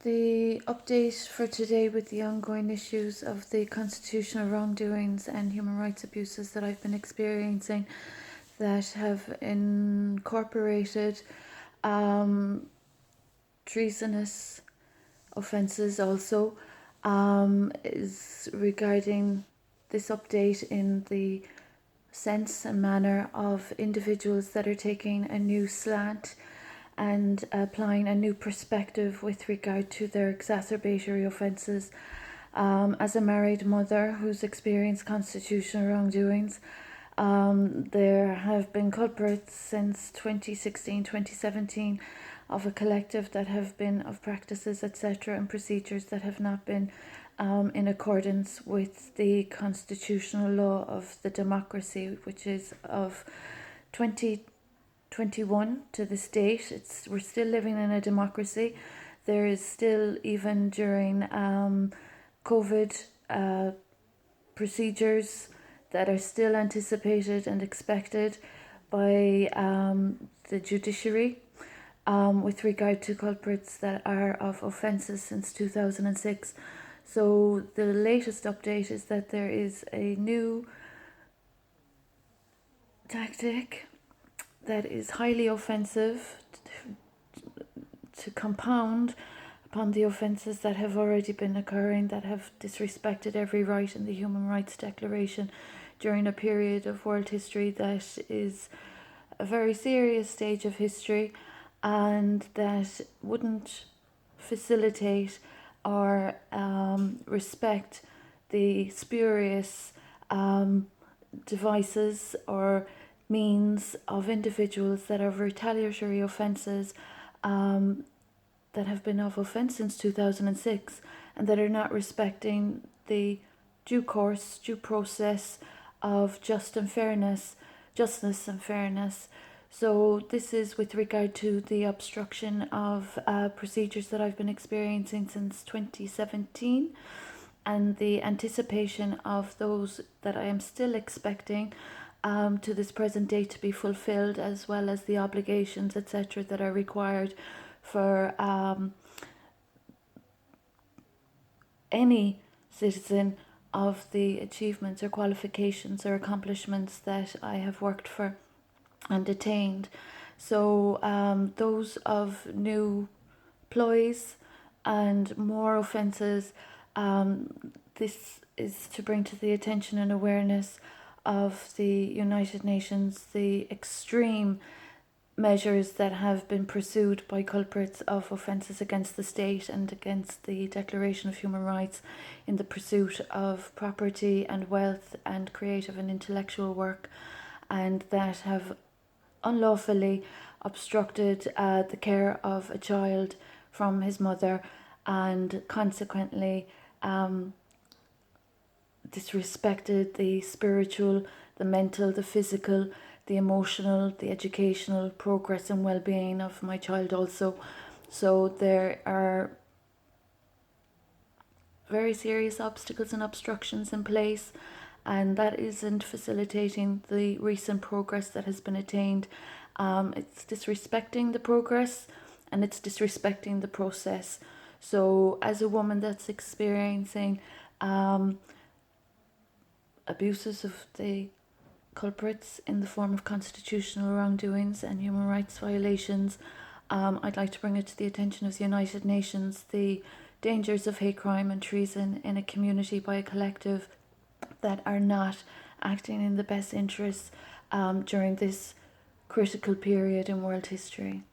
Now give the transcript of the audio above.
The update for today with the ongoing issues of the constitutional wrongdoings and human rights abuses that I've been experiencing that have incorporated treasonous offences also is regarding this update in the sense and manner of individuals that are taking a new slant and applying a new perspective with regard to their exacerbatory offences. As a married mother who's experienced constitutional wrongdoings, there have been culprits since 2016, 2017 of a collective that have been of practices, etc., and procedures that have not been in accordance with the constitutional law of the democracy, which is of 2021 to this date. We're still living in a democracy. There is still, even during COVID procedures that are still anticipated and expected by the judiciary with regard to culprits that are of offences since 2006. So the latest update is that there is a new tactic that is highly offensive to compound upon the offences that have already been occurring, that have disrespected every right in the Human Rights Declaration during a period of world history that is a very serious stage of history, and that wouldn't facilitate or respect the spurious devices or means of individuals that are retaliatory offences that have been of offence since 2006 and that are not respecting the due course, due process of justice and fairness. So this is with regard to the obstruction of procedures that I've been experiencing since 2017 and the anticipation of those that I am still expecting to this present date to be fulfilled, as well as the obligations, etc., that are required for any citizen of the achievements or qualifications or accomplishments that I have worked for and attained. So those of new ploys and more offences, this is to bring to the attention and awareness of the United Nations the extreme measures that have been pursued by culprits of offences against the state and against the Declaration of Human Rights in the pursuit of property and wealth and creative and intellectual work, and that have unlawfully obstructed the care of a child from his mother, and consequently disrespected the spiritual, the mental, the physical, the emotional, the educational progress and well-being of my child also. So there are very serious obstacles and obstructions in place, and that isn't facilitating the recent progress that has been attained. It's disrespecting the progress and it's disrespecting the process. So as a woman that's experiencing abuses of the culprits in the form of constitutional wrongdoings and human rights violations, I'd like to bring it to the attention of the United Nations the dangers of hate crime and treason in a community by a collective that are not acting in the best interests during this critical period in world history.